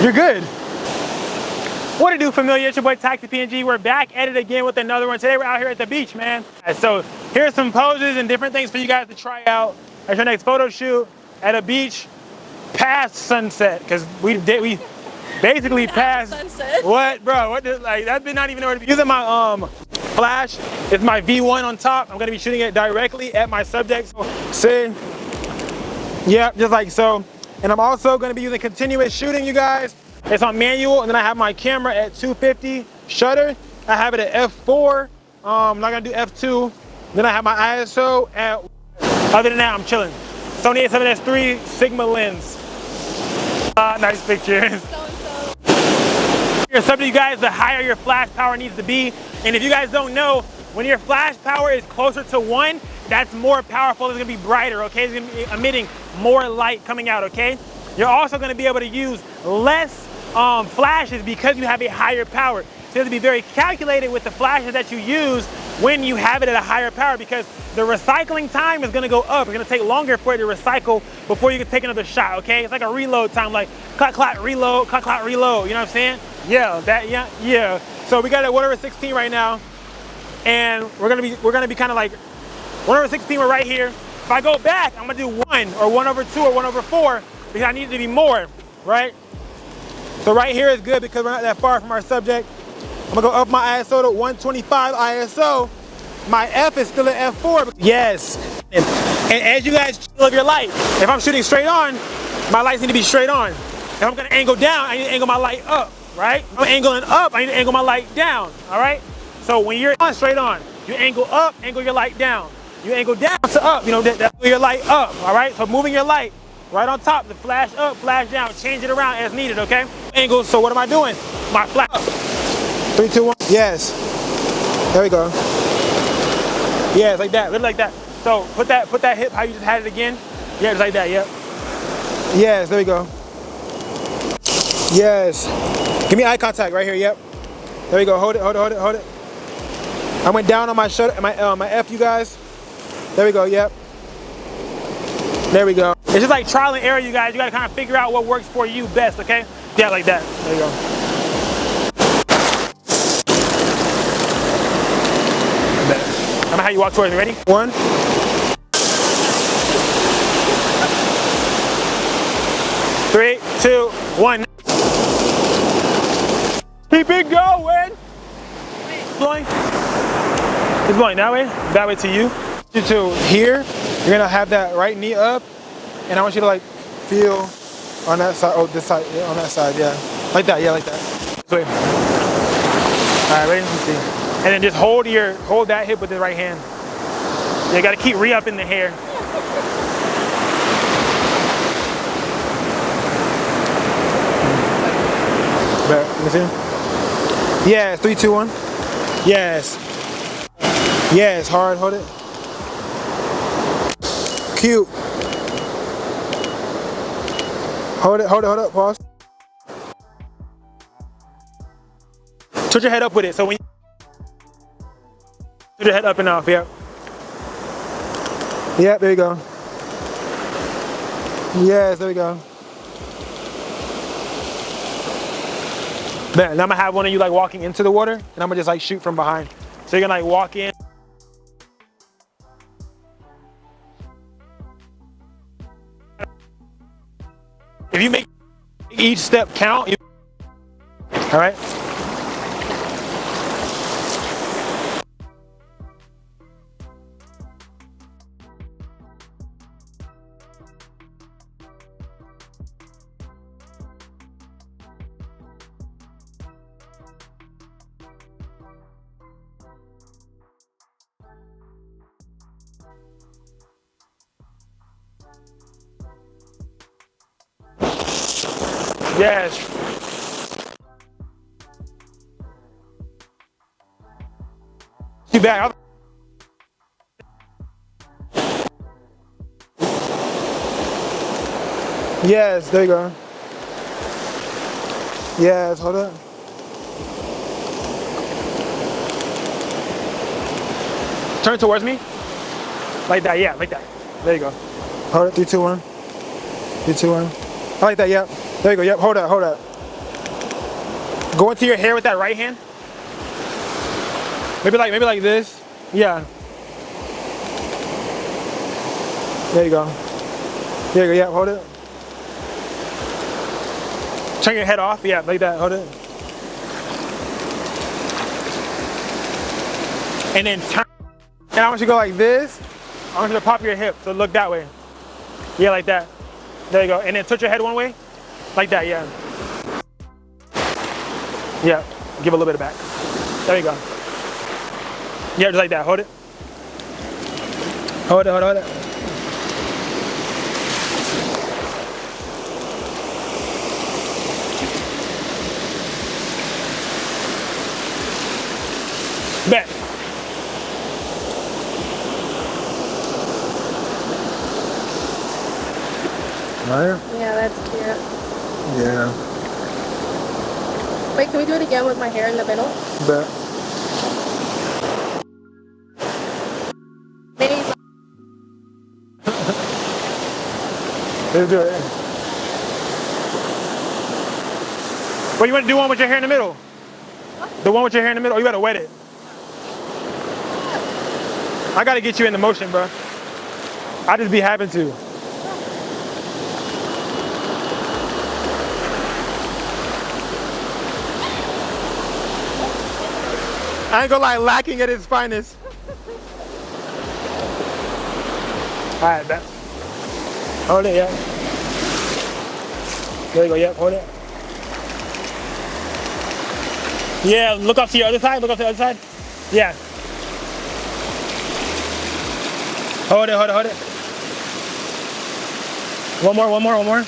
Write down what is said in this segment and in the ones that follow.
You're good. What it do, familiar? It's your boy Taxi PNG. We're back at it again with another one. Today we're out here at the beach, man. So here's some poses and different things for you guys to try out at your next photo shoot at a beach past sunset, because we basically past sunset. What, bro? What? Like that's been not even know where to be. Using my flash. It's my V1 on top. I'm gonna be shooting it directly at my subject. So, see? Yeah, just like so. And I'm also gonna be using continuous shooting, you guys. It's on manual, and then I have my camera at 250 shutter. I have it at f4. I'm not gonna do f2. Then I have my ISO at. Other than that, I'm chilling. Sony a7S III Sigma lens. Nice pictures. Your subject, you guys, the higher your flash power needs to be. And if you guys don't know, when your flash power is closer to 1, that's more powerful. It's gonna be brighter, okay? It's gonna be emitting more light coming out, okay? You're also gonna be able to use less flashes because you have a higher power. So you have to be very calculated with the flashes that you use when you have it at a higher power, because the recycling time is gonna go up. It's gonna take longer for it to recycle before you can take another shot, okay? It's like a reload time, like clap, clap, reload, clap, clap, reload, you know what I'm saying? Yeah, yeah. So we got a 1/16 right now, and we're gonna be kind of like 1/16, we're right here. If I go back, I'm gonna do 1 or 1/2 or 1/4 because I need it to be more, right? So right here is good because we're not that far from our subject. I'm gonna go up my ISO to 125 ISO. My F is still at f4. Yes. And as you guys love your light, if I'm shooting straight on, my lights need to be straight on. If I'm gonna angle down, I need to angle my light up, right? If I'm angling up, I need to angle my light down, all right? So when you're on straight on, you angle up, angle your light down. You angle down to up, you know, that's your light up, all right? So moving your light right on top, the flash up, flash down, change it around as needed, okay? Angles, so what am I doing? My flash up. 3, 2, 1, yes. There we go. Yes, like that, literally like that. So put that hip how you just had it again. Yeah, just like that, yep. Yes, there we go. Yes. Give me eye contact right here, yep. There we go, hold it. I went down on my shutter, my F, you guys. There we go, yep. There we go. It's just like trial and error, you guys. You gotta kind of figure out what works for you best, okay? Yeah, like that, there you go. I'm gonna have you walk towards me, ready? 1. 3, 2, 1. Keep it going. Blowing. It's blowing that way to you. To here, you're gonna have that right knee up, and I want you to like feel on that side, this side, yeah, on that side, yeah. Like that, yeah, like that. This way. All right, ready? Let's see. And then just hold that hip with the right hand. You gotta keep re-upping the hair. Let me see. Yes, 3, 2, 1. Yes. Yes, hard, hold it. Cute. Hold it, pause. Tilt your head up with it, so when you tilt your head up and off, yep. Yep, there you go. Yes, there we go. Then I'm gonna have one of you like walking into the water, and I'm gonna just like shoot from behind. So you're gonna like walk in. If you make each step count, all right? Yes. You back. Yes, there you go. Yes, hold up. Turn towards me. Like that, yeah, like that. There you go. Hold it, 3, 2, 1. 3, 2, 1. I like that, yep. There you go, yep, hold that, hold that. Go into your hair with that right hand. Maybe like this. Yeah. There you go. There you go. Yeah, hold it. Turn your head off. Yeah, like that. Hold it. And then turn. And I want you to go like this. I want you to pop your hip, so look that way. Yeah, like that. There you go. And then touch your head one way. Like that, yeah. Yeah, give a little bit of back. There you go. Yeah, just like that. Hold it. Hold it, hold it, hold it. Bet. Right? Yeah, that's cute. Yeah. Wait, can we do it again with my hair in the middle? Bet. Maybe. Let's do it. What, you want to do one with your hair in the middle? What? The one with your hair in the middle? Oh, you gotta wet it. I gotta get you in the motion, bro. I just be happy to. I ain't gonna lie, lacking at its finest. All right, bet. Hold it, yeah. There you go, yep, hold it. Yeah, look up to your other side, look up to the other side. Yeah. Hold it, hold it, hold it. One more, one more, one more.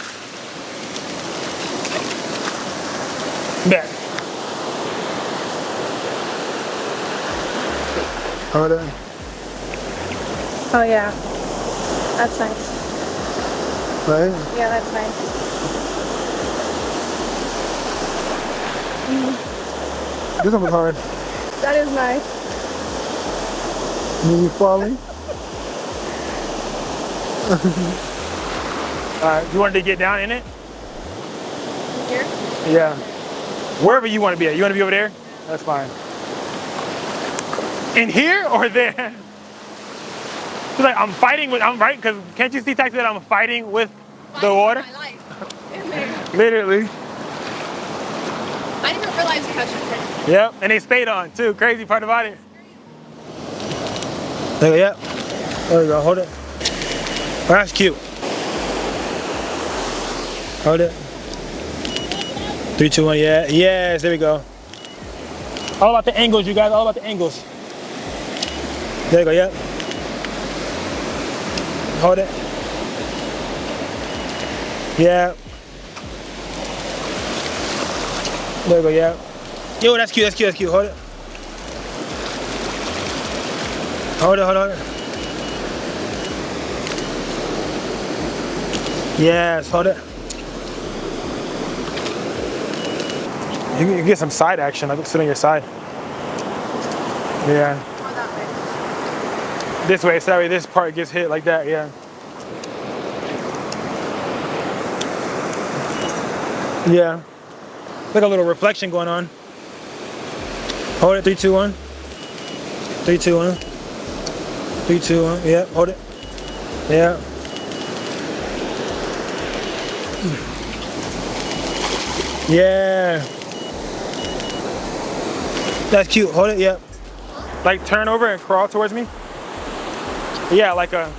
Bet. Hold it. Oh yeah, that's nice. Right? Yeah, that's nice. This one was hard. That is nice. Me falling. Alright, you wanted to get down in it? Here? Yeah. Wherever you want to be at. You want to be over there? That's fine. In here or there? She's like, I'm fighting with, I'm right, because can't you see Taxi that I'm fighting with the water? My life. In there. Literally. I didn't even realize you touched it. Yep, and they stayed on too. Crazy part about it. There you go, yep. There you go, hold it. Oh, that's cute. Hold it. 3, 2, 1, yeah. Yes, there we go. All about the angles, you guys, all about the angles. There you go, yep. Hold it. Yeah. There you go, yeah. Yo, that's cute, that's cute, that's cute. Hold it. Hold it, hold it, hold it. Yes, hold it. You can get some side action, like sit on your side. Yeah. Or that way. This way, so that way this part gets hit like that, yeah. Yeah. Like a little reflection going on. Hold it, 3, 2, 1. 3, 2, 1. 3, 2, 1. Yeah, hold it. Yeah. Yeah. That's cute. Hold it, yeah. Like turn over and crawl towards me. Yeah, like a,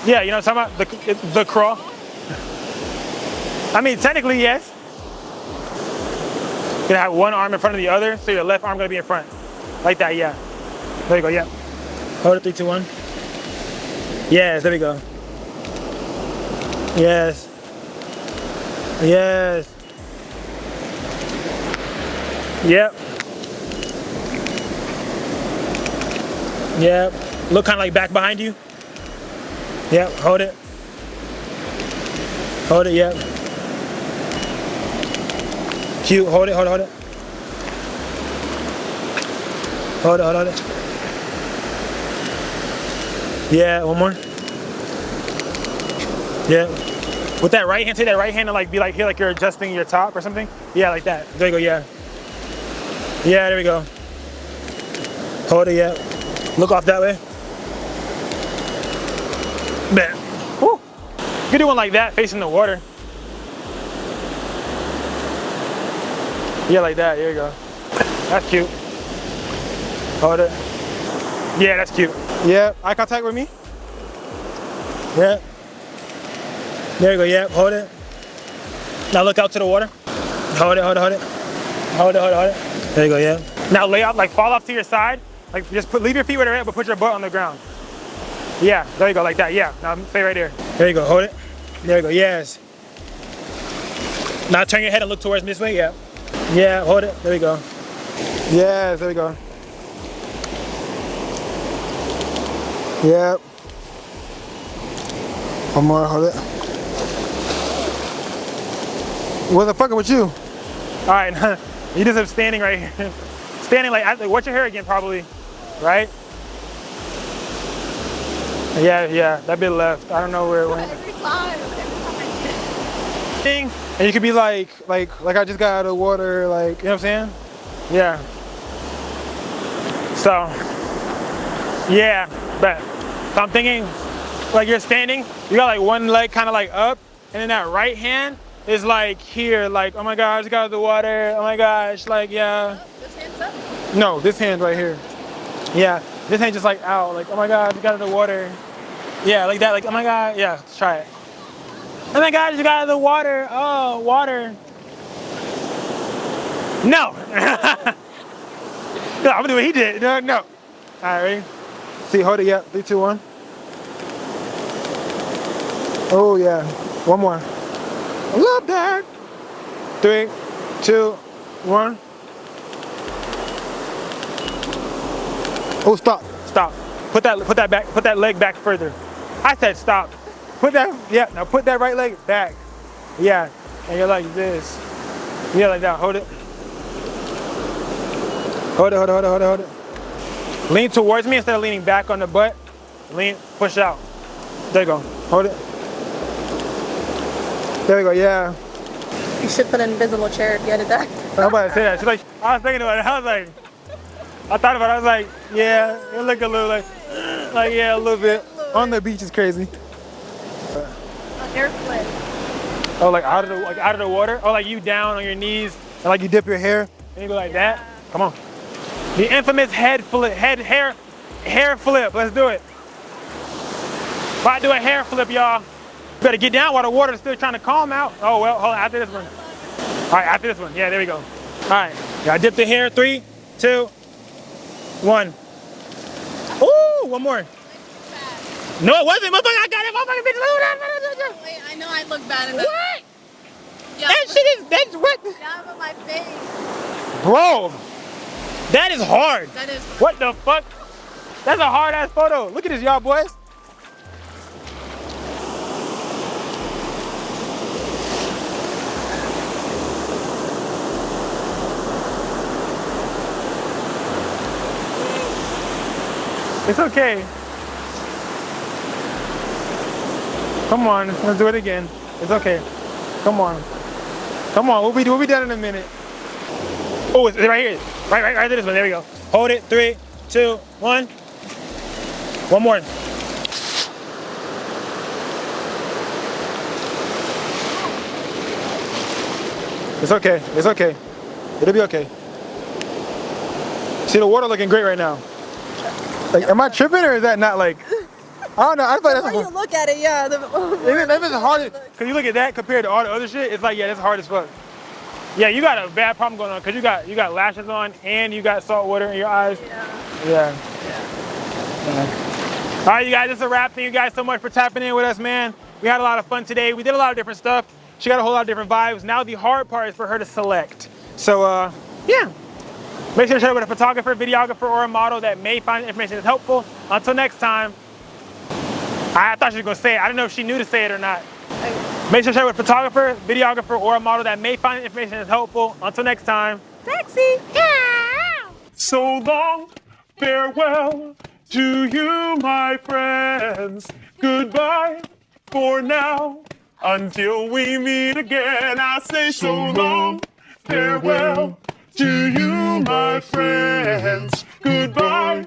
yeah, you know what I'm talking about? The crawl. I mean, technically, yes. You're gonna have one arm in front of the other, so your left arm gonna be in front. Like that, yeah. There you go, yeah. Hold it, 3, 2, 1. Yes, there we go. Yes. Yes. Yep. Yep. Look kind of like back behind you. Yep, hold it. Hold it, yep. Cute, hold it, hold it, hold it. Hold it, hold it, hold it. Yeah, one more. Yeah. With that right hand, take that right hand and like be like here, like you're adjusting your top or something. Yeah, like that. There you go, yeah. Yeah, there we go. Hold it, yeah. Look off that way. Bam. Woo. You can do one like that, facing the water. Yeah, like that, there you go. That's cute. Hold it. Yeah, that's cute. Yeah, eye contact with me. Yeah. There you go, yeah, hold it. Now look out to the water. Hold it, hold it, hold it. Hold it, hold it, hold it. There you go, yeah. Now lay out, like fall off to your side. Like just leave your feet where they're at, but put your butt on the ground. Yeah, there you go, like that, yeah. Now stay right there. There you go, hold it. There you go, yes. Now turn your head and look towards this way, yeah. Yeah, hold it, there we go. Yes, there we go. Yep. One more, hold it. What the fuck with you? All right, you just have standing right here. Standing like, what's your hair again probably, right? Yeah, that bit left. I don't know where it went. Every time I get it. And you could be like I just got out of the water, like, you know what I'm saying? Yeah. So, yeah, but so I'm thinking, like you're standing, you got like one leg kind of like up, and then that right hand is like here, like, oh my gosh, I just got out of the water, oh my gosh, like, yeah. Oh, this hand's up? No, this hand right here. Yeah, this hand just like out, like, oh my god, I just got out of the water. Yeah, like that, like, oh my god, yeah, let's try it. Oh my god, I just got out of the water, oh, water. No. No, I'm gonna do what he did, no. All right, ready? See, hold it, yeah, 3, 2, 1. Oh yeah, one more. I love that. 3, 2, 1. Oh, stop. Put that leg back further. I said stop. Put that, yeah, now put that right leg back. Yeah, and you're like this. Yeah, like that, hold it. Hold it. Lean towards me instead of leaning back on the butt. Lean, push out. There you go, hold it. There we go, yeah. You should put an invisible chair if you had that. I'm about to say that. She's like, I was thinking about it. I was like, I thought about it. I was like, yeah, it looked a little like yeah, a little bit. On the beach is crazy. A hair flip. Oh, like out of the water? Oh, like you down on your knees and like you dip your hair and you go like that? Come on. The infamous hair flip. Let's do it. About to do a hair flip, y'all. Better get down while the water's still trying to calm out. Oh, well, hold on, after this one. All right, after this one. Yeah, there we go. All right, gotta dip the hair. 3, 2, 1. Ooh, one more. No, it wasn't. Motherfucker, I got it. Motherfucker, Wait, I know I look bad in that. what? Yeah, That shit is, that's what? down on my face. Bro, that is hard. That is. What the fuck? That's a hard ass photo. Look at this, y'all boys. It's okay. Come on, let's do it again. It's okay. Come on. We'll be done in a minute. Oh, it's right here. Right to this one. There we go. Hold it. 3, 2, 1. One more. It's okay. It'll be okay. See the water looking great right now. Like, am I tripping or is that not like? I don't know. I thought that's. When you look at it, yeah. If it's hard, cause you look at that compared to all the other shit, it's like, yeah, that's hard as fuck. Yeah, you got a bad problem going on because you got lashes on and you got salt water in your eyes. Yeah. All right, you guys, this is a wrap. Thank you guys so much for tapping in with us, man. We had a lot of fun today. We did a lot of different stuff. She got a whole lot of different vibes. Now the hard part is for her to select. So, yeah. Make sure to share it with a photographer, videographer, or a model that may find information is helpful. Until next time. I thought she was gonna say it. I don't know if she knew to say it or not. Make sure to share it with a photographer, videographer, or a model that may find information is helpful. Until next time. Taxi. Yeah. So long, farewell to you, my friends. Goodbye for now. Until we meet again, I say so long, farewell to you, my friends. Goodbye